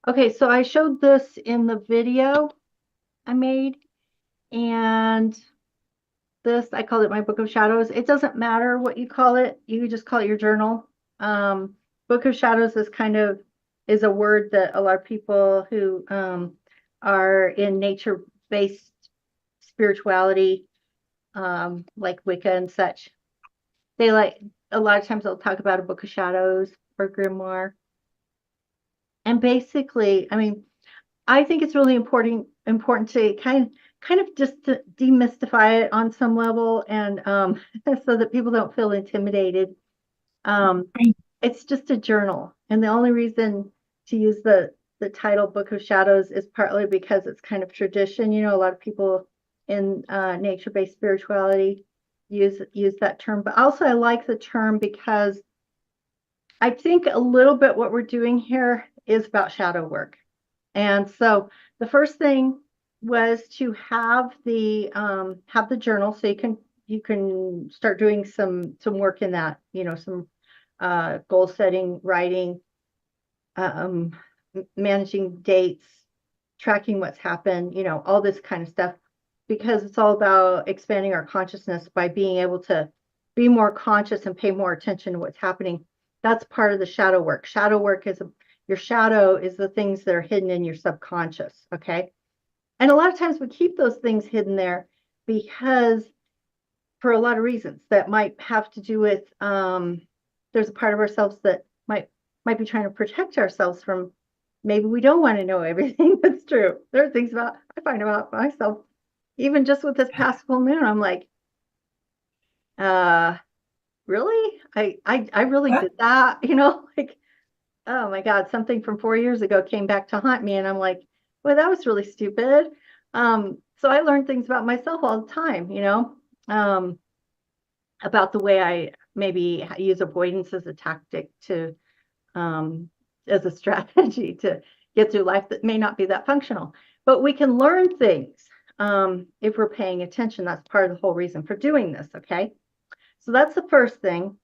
Okay, so I showed this in the video I made, and this, I called it my Book of Shadows. It doesn't matter what you call it. You can just call it your journal. Um, Book of Shadows is a word that a lot of people who are in nature-based spirituality, like Wicca and such, they like a lot of times they'll talk about a Book of Shadows or grimoire. And basically, I mean, I think it's really important to kind of just to demystify it on some level, and so that people don't feel intimidated. Um, Right. it's just a journal, and the only reason to use the title Book of Shadows is partly because it's kind of tradition. You know, a lot of people in nature-based spirituality use that term, but also I like the term because I think a little bit what we're doing here is about shadow work. And so the first thing was to have the journal so you can start doing some work in that, you know, some goal setting, writing, um, managing dates, tracking what's happened, you know, all this kind of stuff, because it's all about expanding our consciousness by being able to be more conscious and pay more attention to what's happening. That's part of the shadow work. Shadow work is your shadow is the things that are hidden in your subconscious. Okay. And a lot of times we keep those things hidden there because for a lot of reasons that might have to do with there's a part of ourselves that might be trying to protect ourselves from, maybe we don't want to know everything that's true. There are things about I find about myself, even just with this past full moon, I'm like, uh really? I really What? did that, you know, like, oh my God, something from 4 years ago came back to haunt me, and I'm like, well, that was really stupid. So I learned things about myself all the time, you know, um, about the way I maybe use avoidance as a tactic to, um, as a strategy to get through life that may not be that functional. But we can learn things if we're paying attention. That's part of the whole reason for doing this. Okay. So that's the first thing.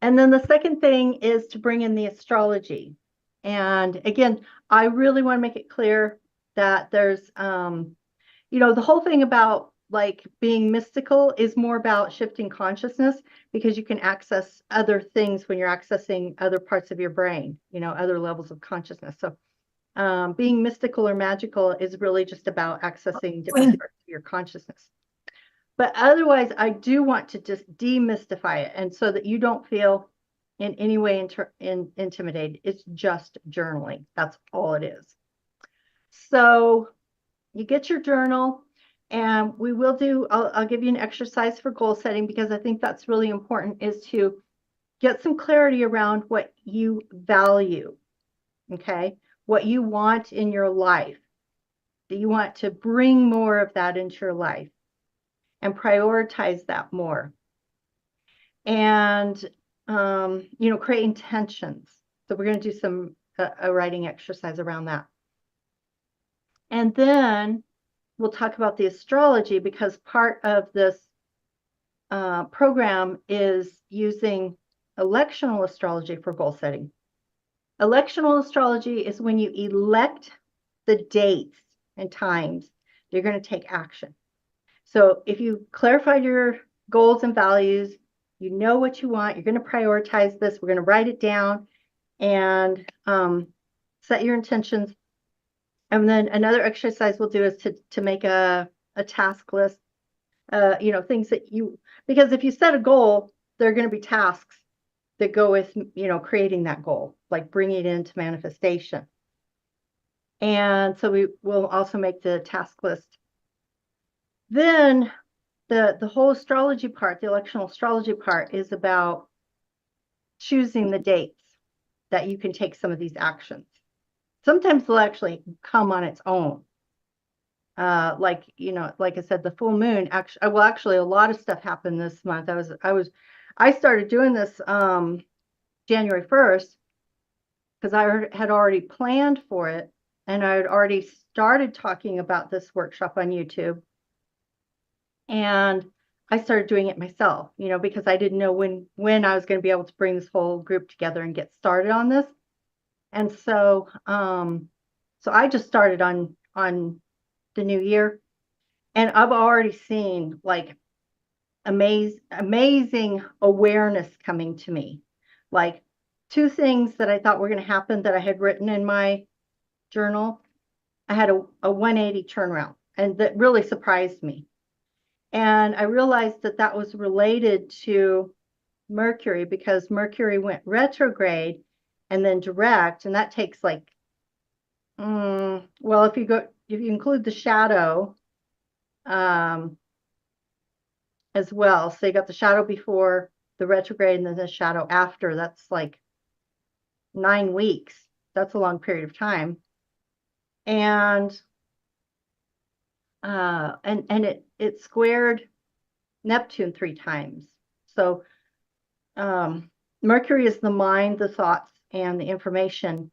And then the second thing is to bring in the astrology. And again, I really want to make it clear that there's, you know, the whole thing about like being mystical is more about shifting consciousness, because you can access other things when you're accessing other parts of your brain, you know, other levels of consciousness. So being mystical or magical is really just about accessing different parts of your consciousness. But otherwise, I do want to just demystify it, and so that you don't feel in any way intimidated. It's just journaling. That's all it is. So you get your journal, and we will do, I'll give you an exercise for goal setting, because I think that's really important, is to get some clarity around what you value, okay? What you want in your life. Do you want to bring more of that into your life and prioritize that more? And, you know, create intentions. So we're going to do some a writing exercise around that. And then we'll talk about the astrology, because part of this program is using electional astrology for goal setting. Electional astrology is when you elect the dates and times you're going to take action. So if you clarified your goals and values, you know what you want, you're going to prioritize this, we're going to write it down and set your intentions. And then another exercise we'll do is to make a task list, you know, things that you, because if you set a goal, there are going to be tasks that go with, you know, creating that goal, like bringing it into manifestation. And so we will also make the task list. Then the whole astrology part, the electional astrology part, is about choosing the dates that you can take some of these actions. Sometimes they'll actually come on its own. Like, you know, like I said, the full moon actually, well, actually a lot of stuff happened this month. I started doing this January 1st, because I had already planned for it, and I had already started talking about this workshop on YouTube. And I started doing it myself, you know, because I didn't know when I was going to be able to bring this whole group together and get started on this. And so I just started on the new year, and I've already seen like amazing awareness coming to me. Like two things that I thought were going to happen that I had written in my journal. I had a 180 turnaround, and that really surprised me. And I realized that that was related to Mercury, because Mercury went retrograde and then direct, and that takes like, well, if you include the shadow, um, as well. So you got the shadow before the retrograde and then the shadow after. That's like 9 weeks. That's a long period of time. And it squared Neptune 3 times. So Mercury is the mind, the thoughts, and the information.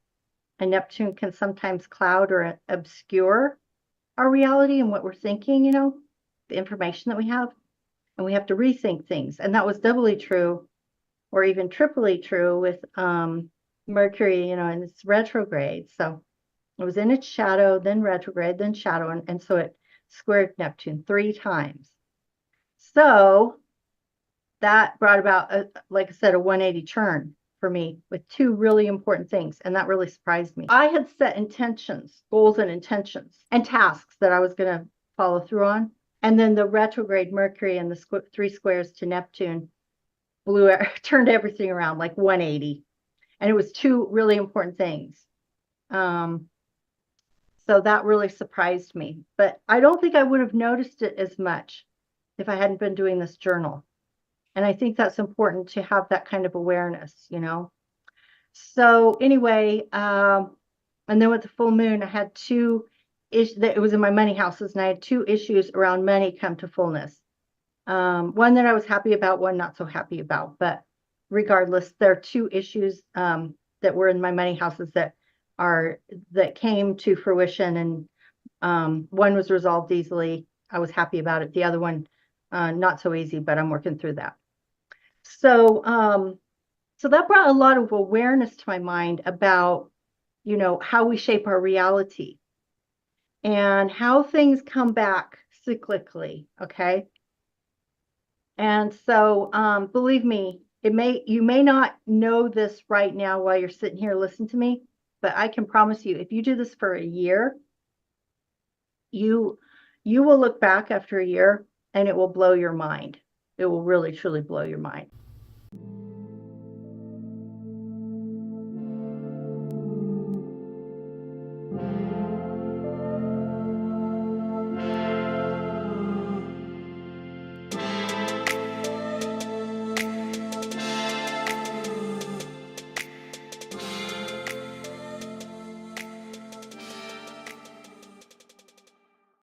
And Neptune can sometimes cloud or obscure our reality and what we're thinking, the information that we have. And we have to rethink things. And that was doubly true, or even triply true, with Mercury, in its retrograde. So it was in its shadow, then retrograde, then shadow, and so it squared Neptune 3 times. So that brought about, like I said, a 180 turn for me with two really important things, and that really surprised me. I had set intentions, goals and intentions, and tasks that I was going to follow through on. And then the retrograde Mercury and the 3 squares to Neptune turned everything around like 180. And it was two really important things. So that really surprised me. But I don't think I would have noticed it as much if I hadn't been doing this journal. And I think that's important to have that kind of awareness. So anyway, and then with the full moon, I had two issues. It was in my money houses, and I had two issues around money come to fullness. One that I was happy about, one not so happy about. But regardless, there are two issues that were in my money houses that came to fruition, and one was resolved easily. I was happy about it. The other one, not so easy, but I'm working through that. So that brought a lot of awareness to my mind about, how we shape our reality and how things come back cyclically. Okay. And so, believe me, you may not know this right now while you're sitting here listening to me, but I can promise you, if you do this for a year, you will look back after a year and it will blow your mind. It will really, truly blow your mind.